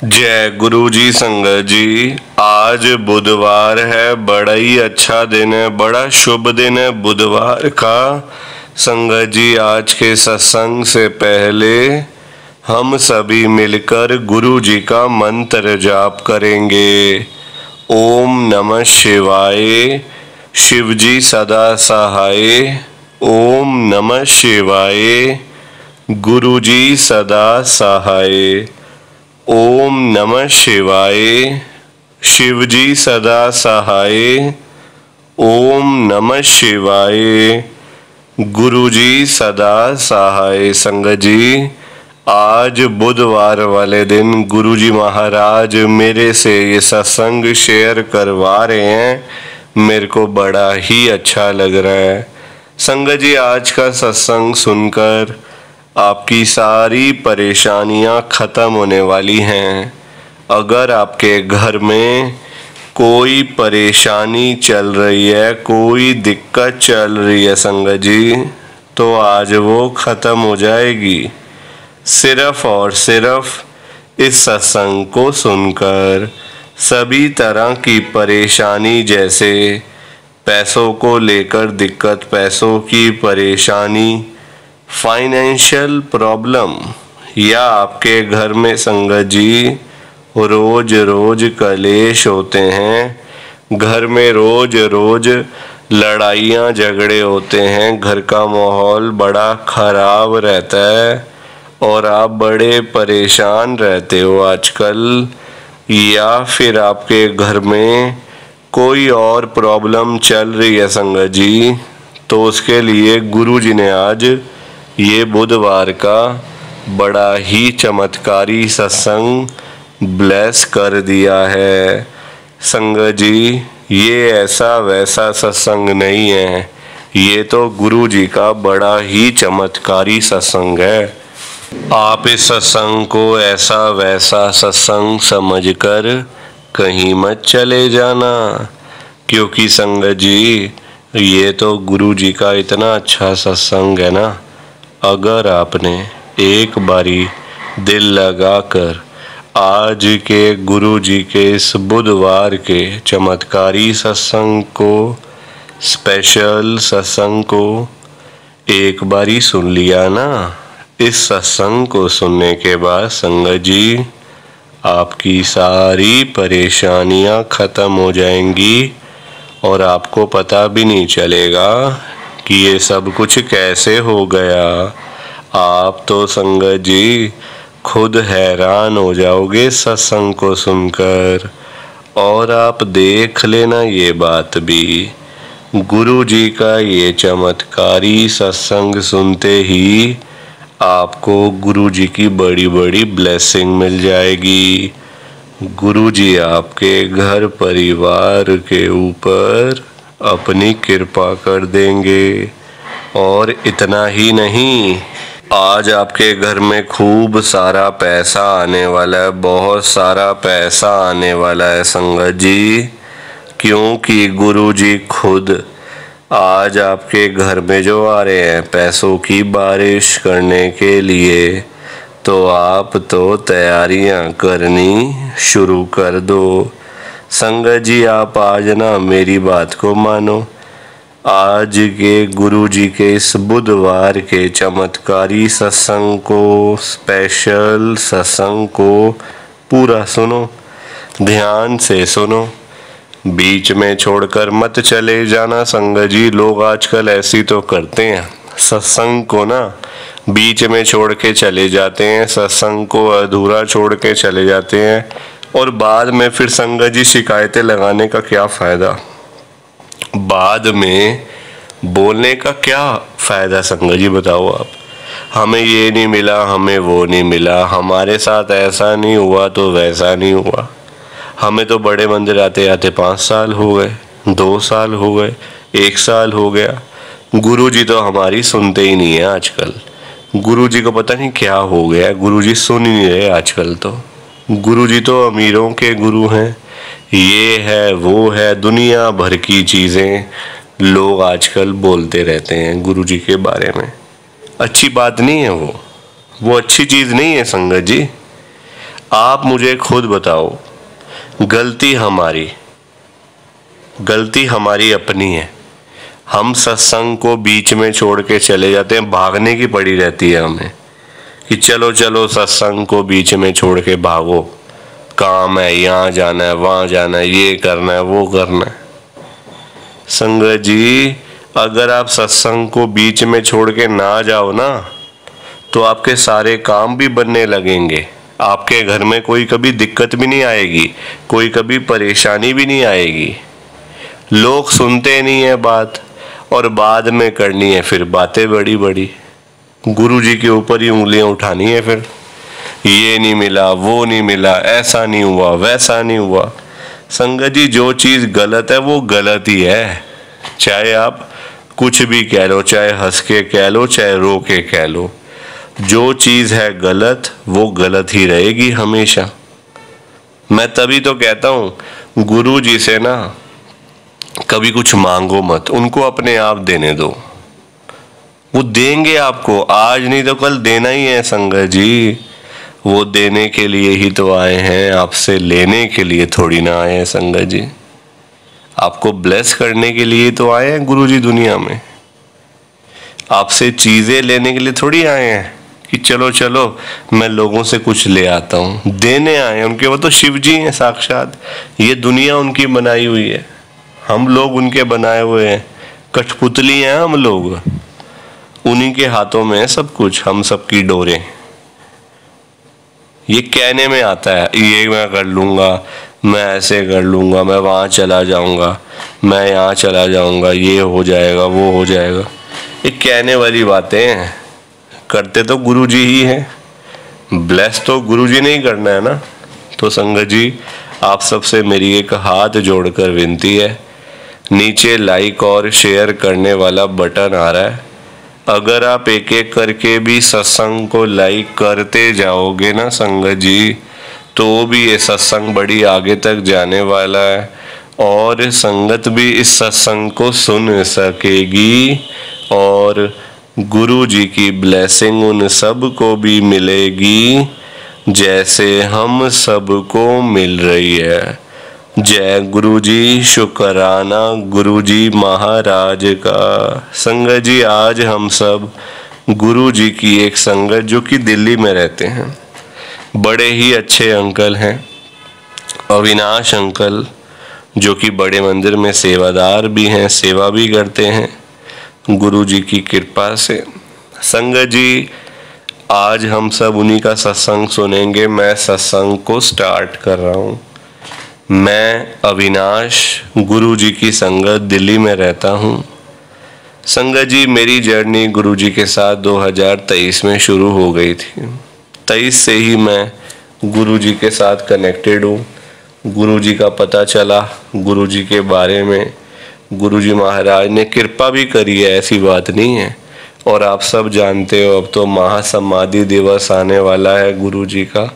जय गुरु जी। संगत जी, आज बुधवार है, बड़ा ही अच्छा दिन है, बड़ा शुभ दिन है बुधवार का। संगत जी, आज के सत्संग से पहले हम सभी मिलकर गुरु जी का मंत्र जाप करेंगे। ओम नमः शिवाय, शिव जी सदा सहाय। ओम नमः शिवाय, गुरु जी सदा सहाय। ओम नमः शिवाय, शिव जी सदा सहाय। ओम नमः शिवाय, गुरु जी सदा सहाय। संगत जी, आज बुधवार वाले दिन गुरु जी महाराज मेरे से ये सत्संग शेयर करवा रहे हैं। मेरे को बड़ा ही अच्छा लग रहा है। संगत जी, आज का सत्संग सुनकर आपकी सारी परेशानियां खत्म होने वाली हैं। अगर आपके घर में कोई परेशानी चल रही है, कोई दिक्कत चल रही है संगत जी, तो आज वो खत्म हो जाएगी, सिर्फ और सिर्फ इस सत्संग को सुनकर। सभी तरह की परेशानी, जैसे पैसों को लेकर दिक्कत, पैसों की परेशानी, फाइनेंशियल प्रॉब्लम, या आपके घर में संगत जी रोज रोज कलेश होते हैं, घर में रोज रोज लड़ाइयाँ झगड़े होते हैं, घर का माहौल बड़ा खराब रहता है और आप बड़े परेशान रहते हो आजकल, या फिर आपके घर में कोई और प्रॉब्लम चल रही है संगत जी, तो उसके लिए गुरु जी ने आज ये बुधवार का बड़ा ही चमत्कारी सत्संग ब्लेस कर दिया है। संगत जी, ये ऐसा वैसा सत्संग नहीं है, ये तो गुरु जी का बड़ा ही चमत्कारी सत्संग है। आप इस सत्संग को ऐसा वैसा सत्संग समझकर कहीं मत चले जाना, क्योंकि संगत जी ये तो गुरु जी का इतना अच्छा सत्संग है ना। अगर आपने एक बारी दिल लगाकर आज के गुरु जी के इस बुधवार के चमत्कारी सत्संग को, स्पेशल सत्संग को एक बारी सुन लिया ना, इस सत्संग को सुनने के बाद संगत जी आपकी सारी परेशानियां खत्म हो जाएंगी और आपको पता भी नहीं चलेगा कि ये सब कुछ कैसे हो गया। आप तो संगत जी खुद हैरान हो जाओगे सत्संग को सुनकर। और आप देख लेना ये बात भी, गुरु जी का ये चमत्कारी सत्संग सुनते ही आपको गुरु जी की बड़ी बड़ी ब्लेसिंग मिल जाएगी। गुरु जी आपके घर परिवार के ऊपर अपनी कृपा कर देंगे। और इतना ही नहीं, आज आपके घर में खूब सारा पैसा आने वाला है, बहुत सारा पैसा आने वाला है संगत जी, क्योंकि गुरु जी खुद आज आपके घर में जो आ रहे हैं पैसों की बारिश करने के लिए, तो आप तो तैयारियां करनी शुरू कर दो। संगत जी, आप आज ना मेरी बात को मानो, आज के गुरु जी के इस बुधवार के चमत्कारी सत्संग को, स्पेशल सत्संग को पूरा सुनो, ध्यान से सुनो, बीच में छोड़कर मत चले जाना संगत जी। लोग आजकल ऐसी तो करते हैं, सत्संग को ना बीच में छोड़ के चले जाते हैं, सत्संग को अधूरा छोड़ के चले जाते हैं, और बाद में फिर संगत जी शिकायतें लगाने का क्या फ़ायदा, बाद में बोलने का क्या फ़ायदा संगत जी, बताओ आप। हमें ये नहीं मिला, हमें वो नहीं मिला, हमारे साथ ऐसा नहीं हुआ तो वैसा नहीं हुआ। हमें तो बड़े मंदिर आते आते 5 साल हो गए, 2 साल हो गए, 1 साल हो गया, गुरु जी तो हमारी सुनते ही नहीं है आजकल। गुरु जी को पता नहीं क्या हो गया, गुरु जी सुन ही नहीं रहे आजकल। तो गुरु जी तो अमीरों के गुरु हैं, ये है वो है, दुनिया भर की चीज़ें लोग आजकल बोलते रहते हैं गुरु जी के बारे में। अच्छी बात नहीं है वो अच्छी चीज़ नहीं है संगत जी। आप मुझे खुद बताओ, गलती हमारी अपनी है। हम सत्संग को बीच में छोड़ के चले जाते हैं, भागने की पड़ी रहती है हमें कि चलो चलो सत्संग को बीच में छोड़ के भागो, काम है, यहाँ जाना है, वहाँ जाना है, ये करना है, वो करना है। संगत जी, अगर आप सत्संग को बीच में छोड़ के ना जाओ ना, तो आपके सारे काम भी बनने लगेंगे। आपके घर में कोई कभी दिक्कत भी नहीं आएगी, कोई कभी परेशानी भी नहीं आएगी। लोग सुनते नहीं है बात, और बाद में करनी है फिर बातें बड़ी बड़ी। गुरु जी के ऊपर ही उंगलियां उठानी है फिर, ये नहीं मिला, वो नहीं मिला, ऐसा नहीं हुआ, वैसा नहीं हुआ। संगत जी, जो चीज़ गलत है वो गलत ही है। चाहे आप कुछ भी कह लो, चाहे हंस के कह लो, चाहे रो के कह लो, जो चीज़ है गलत वो गलत ही रहेगी हमेशा। मैं तभी तो कहता हूँ गुरु जी से ना कभी कुछ मांगो मत, उनको अपने आप देने दो। वो देंगे आपको, आज नहीं तो कल देना ही है संगत जी। वो देने के लिए ही तो आए हैं, आपसे लेने के लिए थोड़ी ना आए हैं संगत जी। आपको ब्लेस करने के लिए तो आए हैं गुरु जी दुनिया में, आपसे चीज़ें लेने के लिए थोड़ी आए हैं कि चलो चलो मैं लोगों से कुछ ले आता हूँ। देने आए हैं उनके, वो तो शिव जी हैं साक्षात। ये दुनिया उनकी बनाई हुई है, हम लोग उनके बनाए हुए हैं, कठपुतली हैं हम लोग। उन्हीं के हाथों में है सब कुछ, हम सबकी डोरें। ये कहने में आता है, ये मैं कर लूँगा, मैं ऐसे कर लूँगा, मैं वहाँ चला जाऊँगा, मैं यहाँ चला जाऊँगा, ये हो जाएगा, वो हो जाएगा। ये कहने वाली बातें हैं, करते तो गुरु जी ही हैं। ब्लेस तो गुरु जी ने ही करना है ना। तो संगत जी, आप सबसे मेरी एक हाथ जोड़कर विनती है, नीचे लाइक और शेयर करने वाला बटन आ रहा है, अगर आप एक एक करके भी सत्संग को लाइक करते जाओगे ना संगत जी, तो भी ये सत्संग बड़ी आगे तक जाने वाला है और संगत भी इस सत्संग को सुन सकेगी और गुरु जी की ब्लेसिंग उन सब को भी मिलेगी जैसे हम सबको मिल रही है। जय गुरु जी, शुक्राना गुरु जी महाराज का। संगत जी, आज हम सब गुरु जी की एक संगत जो कि दिल्ली में रहते हैं, बड़े ही अच्छे अंकल हैं, अविनाश अंकल, जो कि बड़े मंदिर में सेवादार भी हैं, सेवा भी करते हैं गुरु जी की कृपा से। संगत जी, आज हम सब उन्हीं का सत्संग सुनेंगे। मैं सत्संग को स्टार्ट कर रहा हूँ। मैं अविनाश गुरु जी की संगत दिल्ली में रहता हूँ। संगत जी, मेरी जर्नी गुरु जी के साथ 2023 में शुरू हो गई थी। 23 से ही मैं गुरु जी के साथ कनेक्टेड हूँ। गुरु जी का पता चला, गुरु जी के बारे में गुरु जी महाराज ने कृपा भी करी है, ऐसी बात नहीं है। और आप सब जानते हो, अब तो महासमाधि दिवस आने वाला है गुरु जी का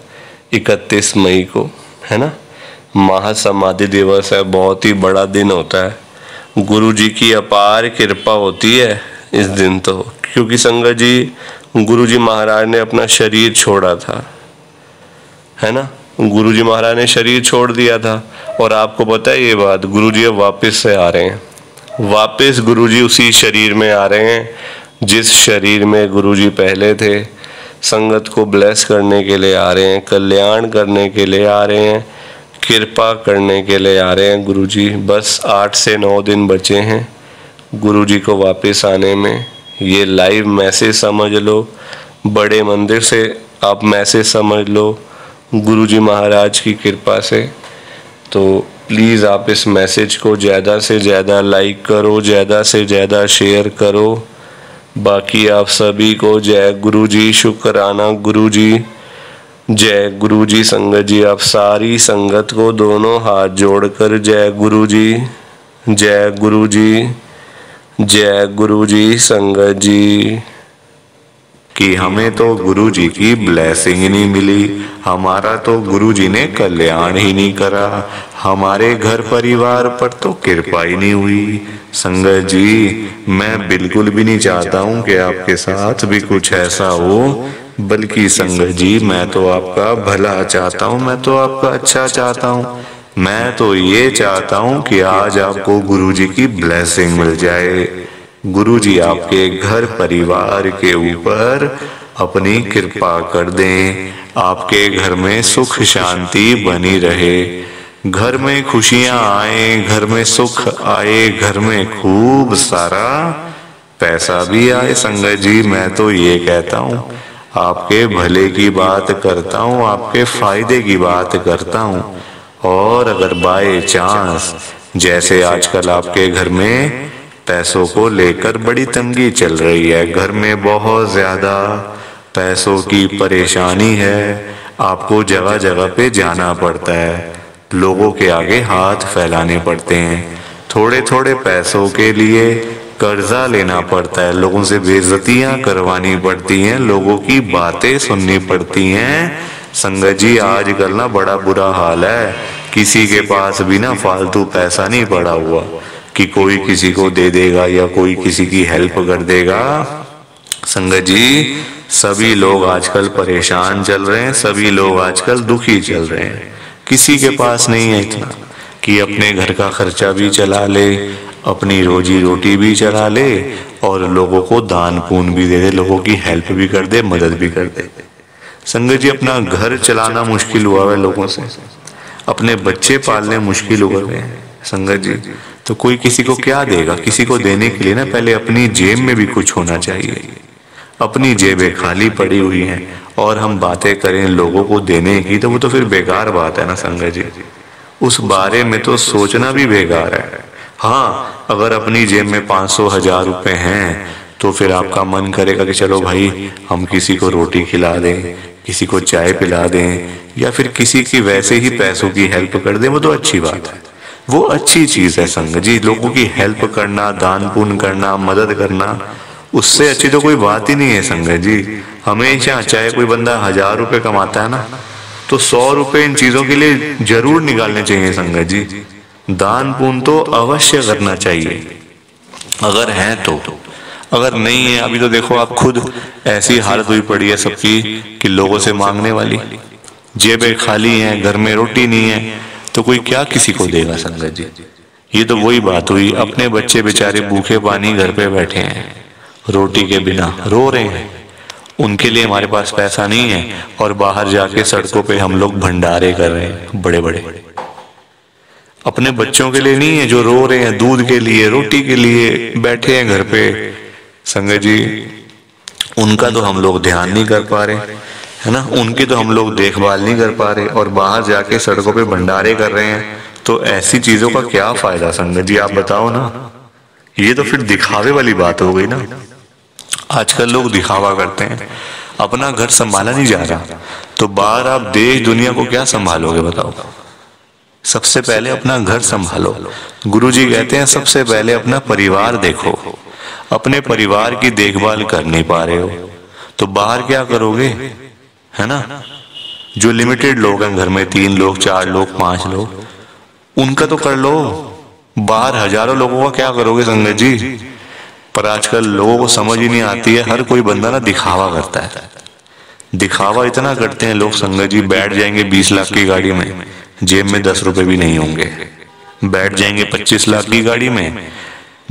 31 मई को, है ना। महासमाधि दिवस है, बहुत ही बड़ा दिन होता है। गुरु जी की अपार कृपा होती है इस दिन तो, क्योंकि संगत जी गुरु जी महाराज ने अपना शरीर छोड़ा था, है ना। गुरु जी महाराज ने शरीर छोड़ दिया था और आपको पता है ये बात, गुरु जी अब वापस से आ रहे हैं। वापस गुरु जी उसी शरीर में आ रहे हैं जिस शरीर में गुरु जी पहले थे। संगत को ब्लेस करने के लिए आ रहे हैं, कल्याण करने के लिए आ रहे हैं, कृपा करने के लिए आ रहे हैं गुरु जी। बस 8 से 9 दिन बचे हैं गुरु जी को वापस आने में। ये लाइव मैसेज समझ लो, बड़े मंदिर से आप मैसेज समझ लो गुरु जी महाराज की कृपा से। तो प्लीज़ आप इस मैसेज को ज़्यादा से ज़्यादा लाइक करो, ज़्यादा से ज़्यादा शेयर करो। बाकी आप सभी को जय गुरु जी, शुक्राना गुरु जी, जय गुरु जी। संगत जी, आप सारी संगत को दोनों हाथ जोड़कर जय गुरु जी, जय गुरु जी, जय गुरु जी। संगत जी, कि हमें तो गुरु जी की ब्लेसिंग ही नहीं मिली, हमारा तो गुरु जी ने कल्याण ही नहीं करा, हमारे घर परिवार पर तो कृपा ही नहीं हुई। संगत जी, मैं बिल्कुल भी नहीं चाहता हूँ कि आपके साथ भी कुछ ऐसा हो बल्कि संगत जी मैं तो आपका भला चाहता हूँ, मैं तो आपका अच्छा चाहता हूँ। मैं तो ये चाहता हूँ कि आज आपको गुरुजी की ब्लेसिंग मिल जाए। गुरुजी आपके घर परिवार के ऊपर अपनी कृपा कर दें, आपके घर में सुख शांति बनी रहे, घर में खुशियां आए, घर में सुख आए, घर में खूब सारा पैसा भी आए। संगत जी मैं तो ये कहता हूँ, आपके भले की बात करता हूँ, आपके फायदे की बात करता हूँ। और अगर बाय चांस जैसे आजकल आपके घर में पैसों को लेकर बड़ी तंगी चल रही है, घर में बहुत ज्यादा पैसों की परेशानी है, आपको जगह जगह पे जाना पड़ता है, लोगों के आगे हाथ फैलाने पड़ते हैं, थोड़े थोड़े पैसों के लिए कर्जा लेना पड़ता है, लोगों से बेइज्जतियां करवानी पड़ती हैं, लोगों की बातें सुननी पड़ती हैं। संगत जी आजकल ना बड़ा बुरा हाल है, किसी के पास भी ना फालतू पैसा नहीं पड़ा हुआ कि कोई किसी को दे देगा या कोई किसी की हेल्प कर देगा। संगत जी सभी लोग आजकल परेशान चल रहे हैं, सभी लोग आजकल दुखी चल रहे हैं। किसी के पास नहीं है इतना कि अपने घर का खर्चा भी चला ले, अपनी रोजी रोटी भी चला ले और लोगों को दान पुण्य भी दे दे, लोगों की हेल्प भी कर दे, मदद भी कर दे। संगत जी अपना घर चलाना मुश्किल हुआ है लोगों से, अपने बच्चे पालने मुश्किल हो गए हैं। संगत जी तो कोई किसी को क्या देगा? किसी को देने के लिए ना पहले अपनी जेब में भी कुछ होना चाहिए। अपनी जेबें खाली पड़ी हुई हैं और हम बातें करें लोगों को देने की, तो वो तो फिर बेकार बात है ना संगत जी, उस बारे में तो सोचना भी बेकार है। हाँ अगर अपनी जेब में 500-1000 रुपए हैं तो फिर आपका मन करेगा कि चलो भाई हम किसी को रोटी खिला दें, किसी को चाय पिला दें या फिर किसी की वैसे ही पैसों की हेल्प कर दें, वो तो अच्छी बात है, वो अच्छी चीज है संगत जी। लोगों की हेल्प करना, दान पुण्य करना, मदद करना, उससे अच्छी तो कोई बात ही नहीं है संगत जी। हमेशा चाहे कोई बंदा 1000 रुपए कमाता है ना, तो 100 रुपए इन चीजों के लिए जरूर निकालने चाहिए संगत जी। दान पुण्य तो अवश्य करना चाहिए अगर है तो, अगर नहीं है अभी तो देखो आप खुद ऐसी हालत हुई पड़ी है सबकी कि लोगों से मांगने वाली, जेबें खाली हैं, घर में रोटी नहीं है, तो कोई क्या किसी को देगा संगत जी। ये तो वही बात हुई, अपने बच्चे बेचारे भूखे पानी घर पे बैठे हैं, रोटी के बिना रो रहे हैं, उनके लिए हमारे पास पैसा नहीं है और बाहर जाके सड़कों पे हम लोग भंडारे कर रहे हैं बड़े बड़े। अपने बच्चों के लिए नहीं है जो रो रहे हैं, दूध के लिए, रोटी के लिए बैठे हैं घर पे। संगत जी उनका तो हम लोग ध्यान नहीं कर पा रहे है ना, उनकी तो हम लोग देखभाल नहीं कर पा रहे और बाहर जाके सड़कों पे भंडारे कर रहे हैं, तो ऐसी चीजों का क्या फायदा संगत जी, आप बताओ ना। ये तो फिर दिखावे वाली बात हो गई ना। आजकल लोग दिखावा करते हैं, अपना घर संभाला नहीं जा रहा, तो बाहर आप देश दुनिया को क्या संभालोगे बताओ। सबसे पहले अपना घर संभालो। गुरुजी कहते हैं सबसे पहले अपना परिवार देखो। अपने परिवार की देखभाल कर नहीं पा रहे हो तो बाहर क्या करोगे, है ना। जो लिमिटेड लोग हैं घर में, 3 लोग, 4 लोग, 5 लोग, उनका तो कर लो, बाहर हजारों लोगों का क्या करोगे संगत जी। पर आजकल लोगों को समझ ही नहीं आती है, हर कोई बंदा ना दिखावा करता है, दिखावा इतना करते हैं लोग संगत जी। बैठ जाएंगे 20 लाख की गाड़ी में, जेब में 10 रुपए भी नहीं होंगे। बैठ जाएंगे 25 लाख की गाड़ी में,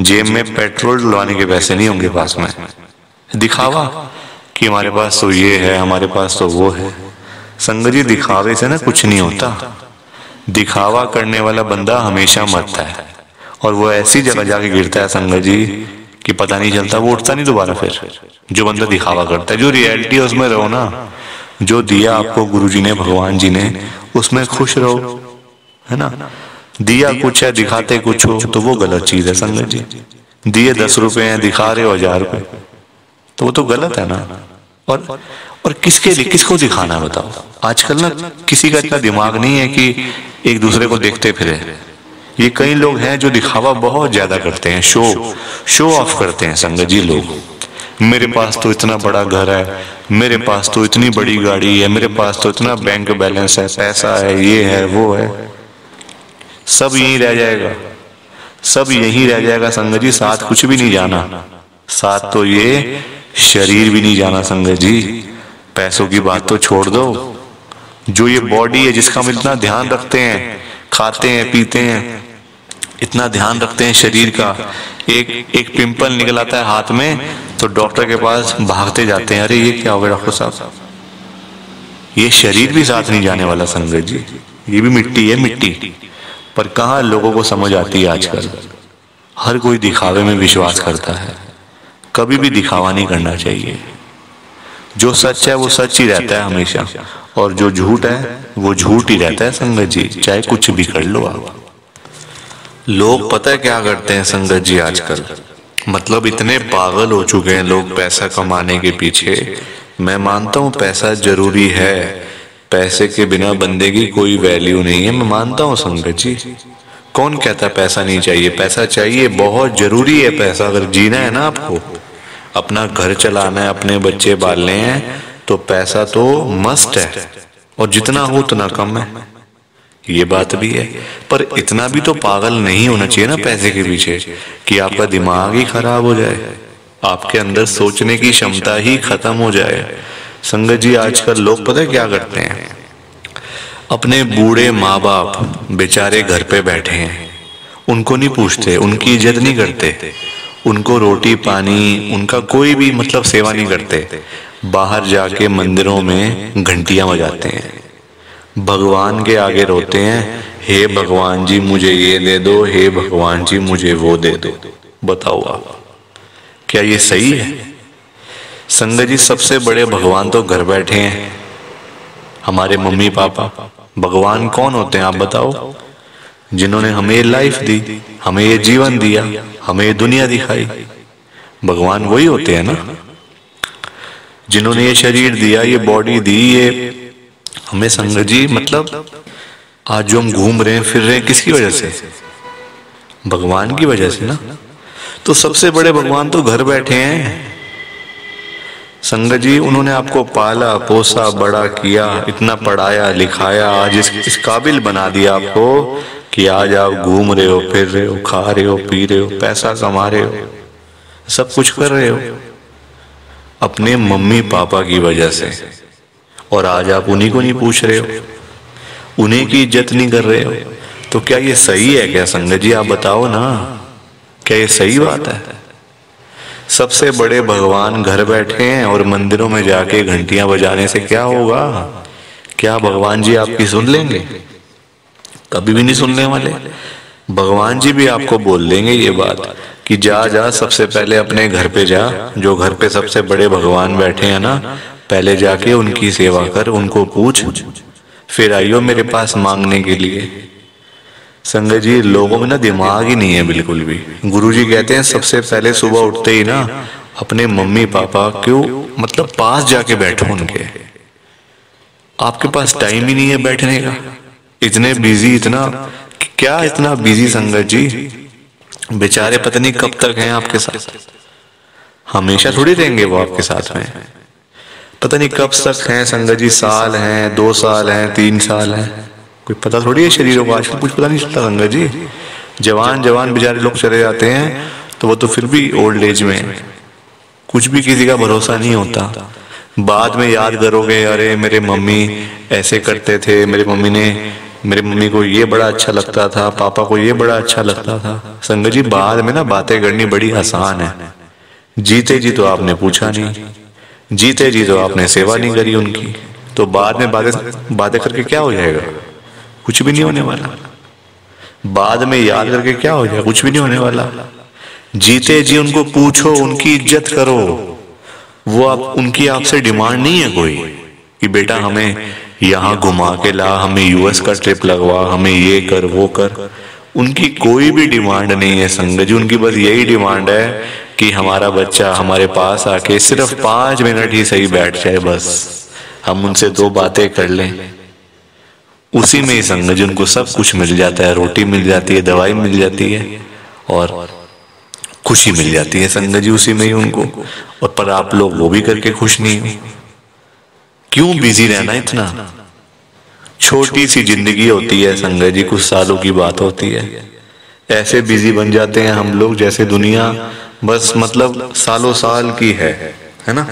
जेब में पेट्रोल डलवाने के पैसे नहीं होंगे पास में। दिखावा कि हमारे पास तो ये है, हमारे पास तो वो है। संगत जी दिखावे से ना कुछ नहीं होता, दिखावा करने वाला बंदा हमेशा मरता है और वो ऐसी जगह जाके गिरता है संगत जी कि पता नहीं चलता, वो उठता नहीं दोबारा फिर। जो बंदा दिखावा करता है, जो रियलिटी है उसमें रहो ना, जो दिया आपको गुरुजी ने, भगवान जी ने, उसमें खुश रहो, है ना। दिया कुछ है, दिखाते कुछ हो, तो वो गलत चीज है संगत जी। दिए 10 रुपए हैं, दिखा रहे हो 1000 रुपए, तो वो तो गलत है ना। और किसके लिए, किसको दिखाना है बताओ। आजकल ना किसी का इतना दिमाग नहीं है कि एक दूसरे को देखते फिरे। ये कई लोग हैं जो दिखावा बहुत ज्यादा करते हैं, शो ऑफ करते हैं संगत जी लोग। मेरे पास तो इतना बड़ा घर है, मेरे पास तो इतनी बड़ी गाड़ी है, मेरे पास तो इतना बैंक बैलेंस है, पैसा है, ये है वो है। सब यहीं रह जाएगा, सब यहीं रह जाएगा संगत जी, साथ कुछ भी नहीं जाना। साथ तो ये शरीर भी नहीं जाना संगत जी। पैसों की बात तो छोड़ दो, जो ये बॉडी है जिसका हम इतना ध्यान रखते हैं, खाते हैं पीते हैं, इतना ध्यान रखते हैं शरीर का, एक पिंपल निकल आता है हाथ में तो डॉक्टर के पास भागते जाते हैं, अरे ये क्या हो गया डॉक्टर साहब। ये शरीर भी साथ नहीं जाने वाला संगत जी, ये भी मिट्टी है, मिट्टी। पर कहाँ लोगों को समझ आती है आजकल। हर कोई दिखावे में विश्वास करता है, कभी भी दिखावा नहीं करना चाहिए। जो सच है वो सच ही रहता है हमेशा, और जो झूठ है वो झूठ ही रहता है संगत जी, चाहे कुछ भी कर लो आप। लोग पता है क्या करते हैं संगत जी आजकल, मतलब इतने पागल हो चुके हैं लोग पैसा कमाने के पीछे। मैं मानता हूँ पैसा जरूरी है, पैसे के बिना बंदे की कोई वैल्यू नहीं है, मैं मानता हूँ संगत जी। कौन कहता है पैसा नहीं चाहिए? पैसा चाहिए, बहुत जरूरी है पैसा। अगर जीना है ना आपको, अपना घर चलाना है, अपने बच्चे पालने हैं, तो पैसा तो मस्ट है, और जितना हो उतना कम है, ये बात भी है। पर इतना भी तो पागल नहीं होना चाहिए ना पैसे के पीछे कि आपका दिमाग ही खराब हो जाए, आपके अंदर सोचने की क्षमता ही खत्म हो जाए। संगत जी आजकल लोग पता है क्या करते हैं, अपने बूढ़े माँ बाप बेचारे घर पे बैठे हैं, उनको नहीं पूछते, उनकी इज्जत नहीं करते, उनको रोटी पानी उनका कोई भी मतलब सेवा नहीं करते। बाहर जाके मंदिरों में घंटियां बजाते हैं, भगवान के आगे रोते हैं, हे भगवान जी मुझे ये दे दो, हे भगवान जी मुझे वो दे दो। बताओ आप, क्या ये सही है? संगत जी सबसे बड़े भगवान तो घर बैठे हैं, हमारे मम्मी पापा। भगवान कौन होते हैं आप बताओ? जिन्होंने हमें लाइफ दी, हमें ये जीवन दिया, हमें ये दुनिया दिखाई, भगवान वही होते हैं ना। जिन्होंने ये शरीर दिया, ये बॉडी दी, ये हमें संगत जी मतलब आज जो हम घूम रहे हैं फिर रहे हैं किसकी वजह से? भगवान की वजह से ना। तो सबसे बड़े भगवान तो घर बैठे हैं संगत जी। उन्होंने आपको पाला पोसा बड़ा किया, इतना पढ़ाया लिखाया, आज इस काबिल बना दिया आपको कि आज आप घूम रहे हो, फिर रहे हो, खा रहे हो, पी रहे हो, पैसा कमा रहे हो, सब कुछ कर रहे हो अपने मम्मी पापा की वजह से। और आज आप उन्हीं को नहीं पूछ रहे हो, उन्हीं की इज्जत नहीं कर रहे हो। तो क्या ये सही है क्या संगत जी? आप बताओ ना, क्या ये सही बात है? सबसे बड़े भगवान घर बैठे हैं और मंदिरों में जाके घंटियां बजाने से क्या होगा? क्या भगवान जी आपकी सुन लेंगे? कभी भी नहीं सुनने वाले। भगवान जी भी आपको बोल देंगे ये बात कि जा जा सबसे पहले अपने घर पे जा, जो घर पे सबसे बड़े भगवान बैठे हैं ना, पहले जाके उनकी सेवा कर, उनको पूछ, फिर आइयो मेरे पास मांगने के लिए। संगत जी लोगों में ना दिमाग ही नहीं है बिल्कुल भी। गुरुजी कहते हैं सबसे पहले सुबह उठते ही ना अपने मम्मी पापा क्यों मतलब पास जाके बैठो उनके। आपके पास टाइम ही नहीं है बैठने का, इतने बिजी, इतना क्या इतना बिजी संगत जी। बेचारे पता नहीं कब तक हैं आपके साथ, हमेशा थोड़ी रहेंगे वो आपके साथ में, पता नहीं कब तक हैं संगत जी। साल हैं, 2 साल हैं, 3 साल हैं, कोई पता थोड़ी है शरीरों को। आजकल कुछ पता नहीं चलता संगत जी। जवान जवान बेचारे लोग चले जाते हैं तो वो तो फिर भी ओल्ड एज में, कुछ भी किसी का भरोसा नहीं होता। बाद में याद करोगे, अरे मेरे मम्मी ऐसे करते थे, मेरे मम्मी को ये बड़ा अच्छा लगता था, पापा को ये बड़ा अच्छा लगता था। संगत जी बाद में ना बातें करनी बड़ी आसान है, जीते जी तो आपने पूछा नहीं, जीते जी तो आपने सेवा नहीं करी उनकी, तो बाद में बातें करके क्या हो जाएगा? कुछ भी नहीं होने वाला। बाद में याद करके क्या हो जाएगा? कुछ भी नहीं होने वाला। जीते जी उनको पूछो, उनकी इज्जत करो। वो उनकी आपसे डिमांड नहीं है कोई कि बेटा हमें यहाँ घुमा के ला, हमें यूएस का ट्रिप लगवा, हमें ये कर वो कर। उनकी कोई भी डिमांड नहीं है संगत जी। उनकी बस यही डिमांड है कि हमारा बच्चा हमारे पास आके सिर्फ 5 मिनट ही सही बैठ जाए, बस हम उनसे 2 बातें कर लें। उसी में ही संगत जी उनको सब कुछ मिल जाता है, रोटी मिल जाती है, दवाई मिल जाती है और खुशी मिल जाती है संगत जी उसी में ही उनको। और पर आप लोग वो भी करके खुश नहीं हो। क्यों बिजी रहना इतना? छोटी सी जिंदगी होती है संगत जी, कुछ सालों की बात होती है। ऐसे बिजी बन जाते हैं हम लोग जैसे दुनिया बस मतलब सालों साल की है ना।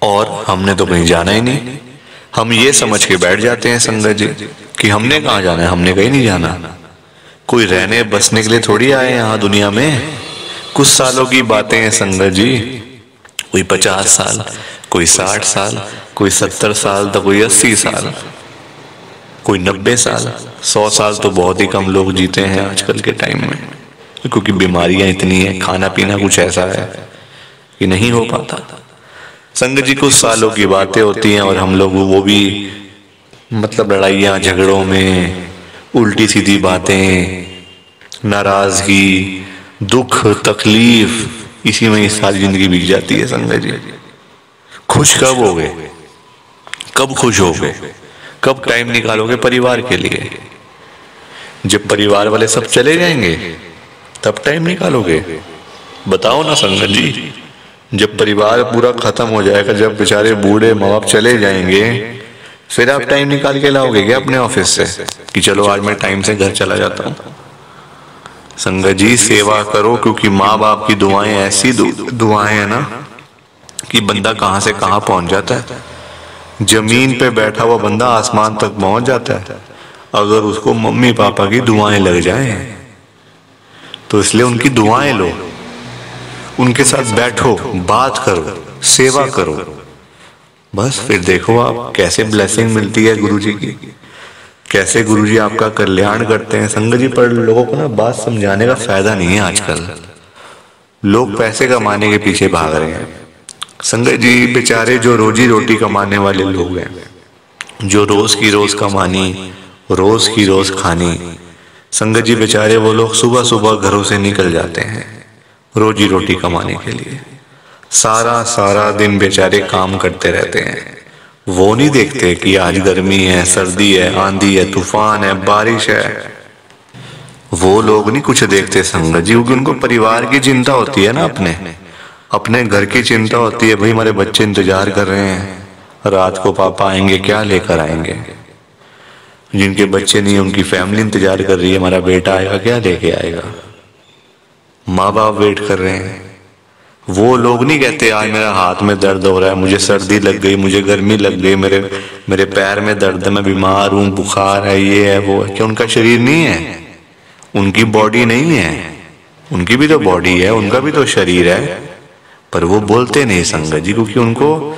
और हमने तो कहीं जाना ही नहीं। हम ये समझ के बैठ जाते हैं संगत जी कि हमने कहाँ जाना है, हमने कहीं नहीं जाना। कोई रहने बसने के लिए थोड़ी आए यहाँ दुनिया में। कुछ सालों की बातें हैं संगत जी, कोई 50 साल, कोई 60 साल, कोई 70 साल, तो कोई 80 साल, कोई 90 साल। 100 साल तो बहुत ही कम लोग जीते हैं आजकल के टाइम में, क्योंकि बीमारियां इतनी हैं, खाना पीना कुछ ऐसा है कि नहीं हो पाता। संगत जी कुछ सालों की बातें होती हैं और हम लोग वो भी मतलब लड़ाइयाँ झगड़ों में, उल्टी सीधी बातें, नाराजगी, दुख तकलीफ, इसी में सारी जिंदगी बीत जाती है संगत जी। खुश कब होगे, कब खुश होगे, कब टाइम निकालोगे परिवार के लिए? जब परिवार वाले सब चले जाएंगे तब टाइम निकालोगे? बताओ ना संगत जी। जब परिवार पूरा खत्म हो जाएगा, जब बेचारे बूढ़े माँ बाप चले जाएंगे, फिर आप टाइम निकाल के लाओगे क्या अपने ऑफिस से कि चलो आज मैं टाइम से घर चला जाता हूँ? संगत जी सेवा करो, क्योंकि माँ बाप की दुआएं ऐसी दुआएं है ना कि बंदा कहाँ से कहाँ पहुंच जाता है। जमीन पे बैठा हुआ बंदा आसमान तक पहुंच जाता है अगर उसको मम्मी पापा की दुआएं लग जाएं। तो इसलिए उनकी दुआएं लो, उनके साथ बैठो, बात करो, सेवा करो, बस फिर देखो आप कैसे ब्लेसिंग मिलती है गुरुजी की, कैसे गुरुजी आपका कल्याण करते हैं। संगत जी पर लोगों को ना बात समझाने का फायदा नहीं है आजकल। लोग पैसे कमाने के पीछे भाग रहे हैं। संगत जी बेचारे जो रोजी रोटी कमाने वाले लोग हैं, जो रोज की रोज कमानी, रोज की रोज खानी, संगत जी बेचारे वो लोग सुबह सुबह घरों से निकल जाते हैं रोजी रोटी कमाने के लिए। सारा सारा दिन बेचारे काम करते रहते हैं। वो नहीं देखते कि आज गर्मी है, सर्दी है, आंधी है, तूफान है, बारिश है। वो लोग नहीं कुछ देखते संगत जी, क्योंकि उनको परिवार की चिंता होती है ना, अपने घर की चिंता होती है। भाई हमारे बच्चे इंतजार कर रहे हैं, रात को पापा आएंगे, क्या लेकर आएंगे। जिनके बच्चे नहीं, उनकी फैमिली इंतजार कर रही है, हमारा बेटा आएगा, क्या लेके आएगा। माँ बाप वेट कर रहे हैं। वो लोग नहीं कहते आज मेरा हाथ में दर्द हो रहा है, मुझे सर्दी लग गई, मुझे गर्मी लग गई, मेरे पैर में दर्द है, मैं बीमार हूँ, बुखार है, ये है वो है। क्या उनका शरीर नहीं है? उनकी बॉडी नहीं है? उनकी भी तो बॉडी है, उनका भी तो शरीर है, पर वो बोलते नहीं संगत जी, क्योंकि उनको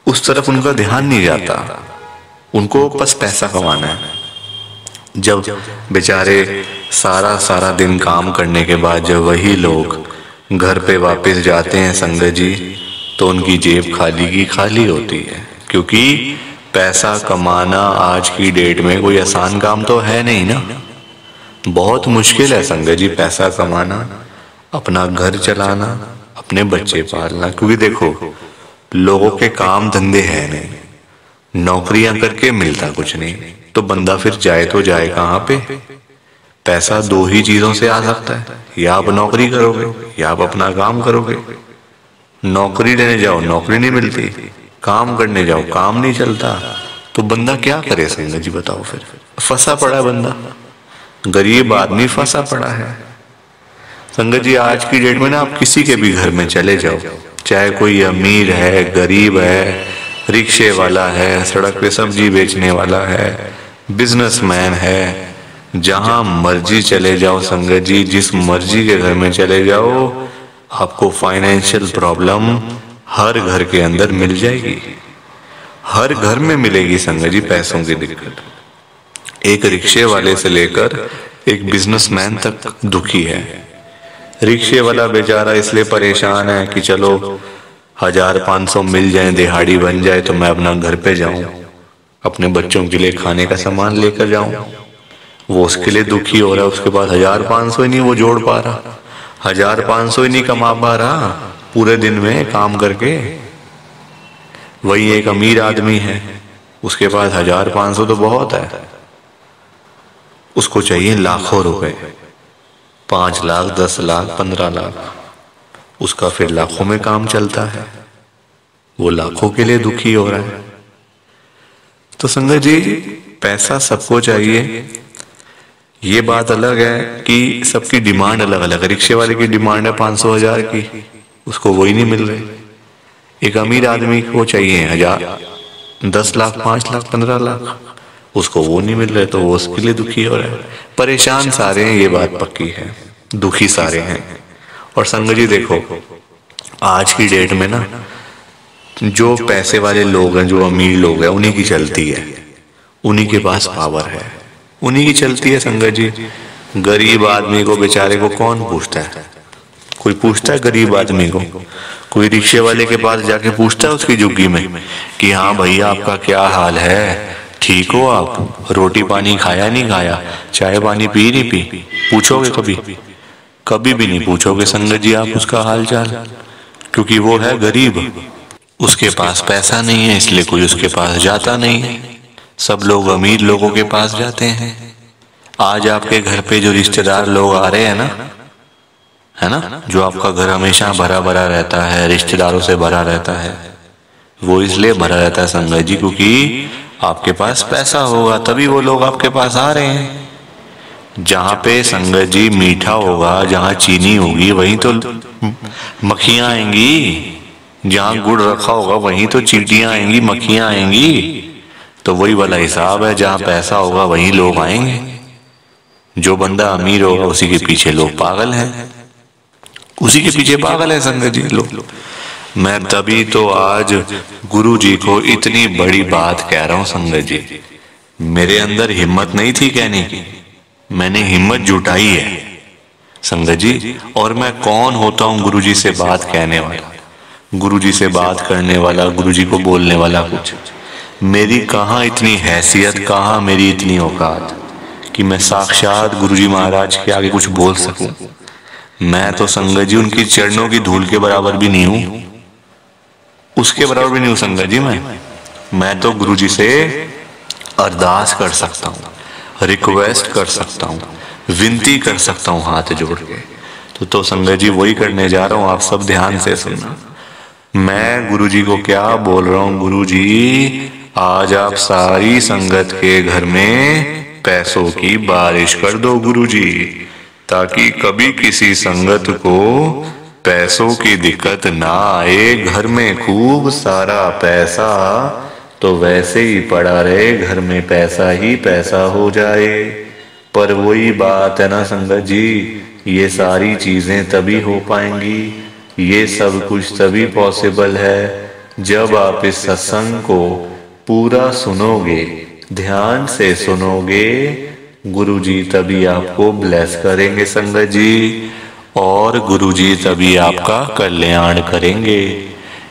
उस तरफ उनका ध्यान नहीं जाता। उनको बस पैसा कमाना है। जब बेचारे सारा सारा दिन काम करने के बाद जब वही लोग घर पे वापस जाते हैं संगत जी, तो उनकी जेब खाली की खाली होती है। क्योंकि पैसा कमाना आज की डेट में कोई आसान काम तो है नहीं ना, बहुत मुश्किल है संगत जी पैसा कमाना, अपना घर चलाना, अपने बच्चे पालना। क्योंकि देखो लोगों के काम धंधे है नहीं, नौकरियां करके मिलता कुछ नहीं, तो बंदा फिर जाए तो जाए कहाँ पे? पैसा दो ही चीजों से आ सकता है, या आप नौकरी करोगे या आप अपना काम करोगे। नौकरी लेने जाओ नौकरी नहीं मिलती, काम करने जाओ काम नहीं चलता, तो बंदा क्या करे संगत जी बताओ। फिर फंसा पड़ा है बंदा, गरीब आदमी फंसा पड़ा है संगत जी। आज की डेट में ना आप किसी के भी घर में चले जाओ, चाहे कोई अमीर है, गरीब है, रिक्शे वाला है, सड़क पे सब्जी बेचने वाला है, बिजनेसमैन है, जहां मर्जी चले जाओ संगत जी, जिस मर्जी के घर में चले जाओ, आपको फाइनेंशियल प्रॉब्लम हर घर के अंदर मिल जाएगी। हर घर में मिलेगी संगत जी पैसों की दिक्कत। एक रिक्शे वाले से लेकर एक बिजनेसमैन तक दुखी है। रिक्शे वाला बेचारा इसलिए परेशान है कि चलो 1500 मिल जाए, दिहाड़ी बन जाए, तो मैं अपना घर पे जाऊं, अपने बच्चों के लिए खाने का सामान लेकर जाऊं। वो उसके लिए दुखी हो रहा है। उसके बाद 1500 ही नहीं वो जोड़ पा रहा, 1500 ही नहीं कमा पा रहा पूरे दिन में काम करके। वही एक अमीर आदमी है, उसके पास 1500 तो बहुत है, उसको चाहिए लाखों रुपए, 5 लाख, 10 लाख, 15 लाख, उसका फिर लाखों में काम चलता है, वो लाखों के लिए दुखी हो रहा है। तो संगत जी पैसा सबको चाहिए, ये बात अलग है कि सबकी डिमांड अलग अलग है। रिक्शे वाले की डिमांड है 500 1000 की, उसको वही नहीं मिल रही। एक अमीर आदमी को चाहिए 1000, 10 लाख, 5 लाख, 15 लाख, उसको वो नहीं मिल रहे तो वो उसके लिए दुखी हो रहा है। परेशान सारे हैं, ये बात पक्की है, दुखी सारे हैं। और संगत जी देखो, आज की डेट में ना जो पैसे वाले लोग हैं, जो अमीर लोग हैं, उन्हीं की चलती है, उन्हीं के पास पावर है, उन्हीं की चलती है संगत जी। गरीब आदमी को बेचारे को कौन पूछता है? कोई पूछता है गरीब आदमी को? कोई रिक्शे वाले के पास जाके पूछता है उसकी झुग्गी में कि हाँ भैया आपका क्या हाल है, ठीक हो आप, रोटी पानी खाया नहीं खाया, चाय पानी पी नहीं पी? पूछोगे कभी? कभी भी नहीं पूछोगे संगत जी आप उसका हाल चाल, क्योंकि वो है गरीब, उसके पास पैसा नहीं है, इसलिए कोई उसके पास जाता नहीं है। सब लोग अमीर लोगों के पास जाते हैं। आज आपके घर पे जो रिश्तेदार लोग आ रहे हैं ना, है ना, जो आपका घर हमेशा भरा भरा रहता है, रिश्तेदारों से भरा रहता है, वो इसलिए भरा रहता है संगत जी क्योंकि आपके पास पैसा होगा, तभी वो लोग आपके पास आ रहे हैं। जहाँ पे संगत जी मीठा होगा, जहाँ चीनी होगी, वहीं तो मक्खियां आएंगी। जहाँ गुड़ रखा होगा वहीं तो चींटियां आएंगी, मक्खियां आएंगी। तो वही वाला हिसाब है, जहाँ पैसा होगा वहीं लोग आएंगे। जो बंदा अमीर होगा उसी के पीछे लोग पागल हैं, उसी के पीछे पागल है संगत जी लोग। मैं तभी तो आज गुरु जी को इतनी बड़ी बात कह रहा हूँ संगत जी। मेरे अंदर हिम्मत नहीं थी कहने की, मैंने हिम्मत जुटाई है संगत जी। और मैं कौन होता हूँ गुरु जी से बात कहने वाला, गुरु जी से बात करने वाला, गुरु जी को बोलने वाला? कुछ मेरी कहाँ इतनी हैसियत, कहाँ मेरी इतनी औकात कि मैं साक्षात गुरु जी महाराज के आगे कुछ बोल सकूं। मैं तो संगत जी उनकी चरणों की धूल के बराबर भी नहीं हूं, उसके बराबर भी नहीं हूं संगत जी। मैं तो गुरु जी से अरदास कर सकता हूँ, रिक्वेस्ट कर सकता हूँ, विनती कर सकता हूँ हाथ जोड़ के। तो संगत जी वही करने जा रहा हूँ, आप सब ध्यान से सुनना। मैं गुरु जी को क्या बोल रहा हूँ? गुरु जी आज आप सारी संगत के घर में पैसों की बारिश कर दो गुरु जी, ताकि कभी किसी संगत को पैसों की दिक्कत ना आए। घर में खूब सारा पैसा तो वैसे ही पड़ा रहे, घर में पैसा ही पैसा हो जाए। पर वही बात है ना संगत जी, ये सारी चीजें तभी हो पाएंगी, ये सब कुछ तभी पॉसिबल है जब आप इस सत्संग को पूरा सुनोगे, ध्यान से सुनोगे। गुरुजी तभी आपको ब्लेस करेंगे संगत जी, और गुरुजी तभी आपका कल्याण करेंगे।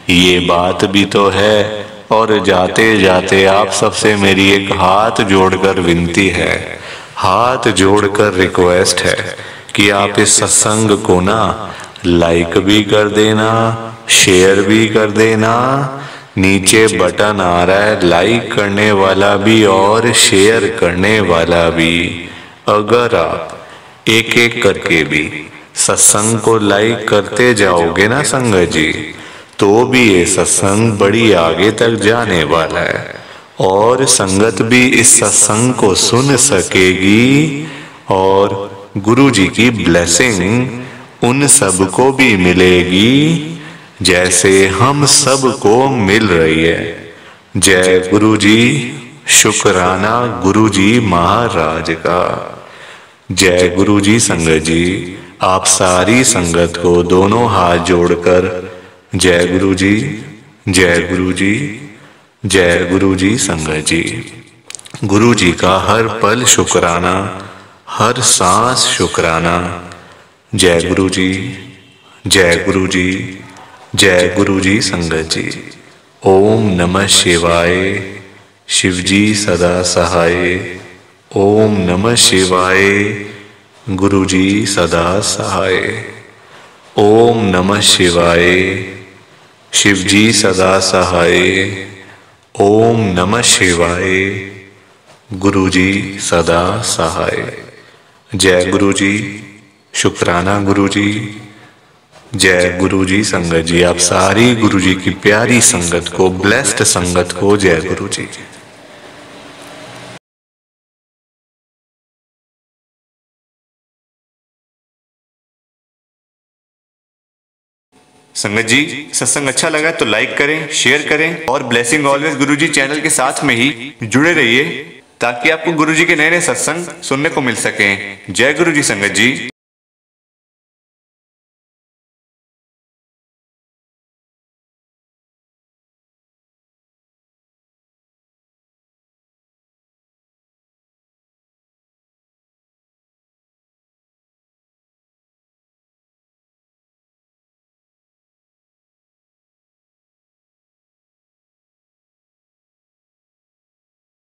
ये बात भी तो है। और जाते जाते आप सबसे मेरी एक हाथ जोड़कर विनती है, हाथ जोड़कर रिक्वेस्ट है कि आप इस सत्संग को ना लाइक भी कर देना, शेयर भी कर देना। नीचे बटन आ रहा है लाइक करने वाला भी और शेयर करने वाला भी। अगर आप एक एक करके भी सत्संग को लाइक करते जाओगे ना संगत जी, तो भी ये सत्संग बड़ी आगे तक जाने वाला है, और संगत भी इस सत्संग को सुन सकेगी, और गुरु जी की ब्लेसिंग उन सब को भी मिलेगी जैसे हम सब को मिल रही है। जय गुरु जी, शुक्राना गुरु जी महाराज का। जय गुरु जी संगत जी, आप सारी संगत को दोनों हाथ जोड़कर जय गुरु जी, जय गुरु जी, जय गुरु जी संगत जी। गुरु जी का हर पल शुक्राना, हर सांस शुक्राना। जय गुरु जी, जय गुरु जी, जय गुरु जी संगत जी। ओम नमः शिवाय, शिव जी सदा सहाय। ओम नमः शिवाय, गुरु जी सदा सहाय। ओम नमः शिवाय, शिव जी सदा सहाय। ओम नमः शिवाय, गुरु जी सदा सहाय। जय गुरु जी, शुक्राना गुरु जी। जय गुरु जी संगत जी, आप सारी गुरु जी की प्यारी संगत को, ब्लेस्ड संगत को जय गुरु जी। संगत जी, सत्संग अच्छा लगा तो लाइक करें, शेयर करें और ब्लेसिंग ऑलवेज गुरुजी चैनल के साथ में ही जुड़े रहिए ताकि आपको गुरुजी के नए नए सत्संग सुनने को मिल सकें। जय गुरुजी संगत जी।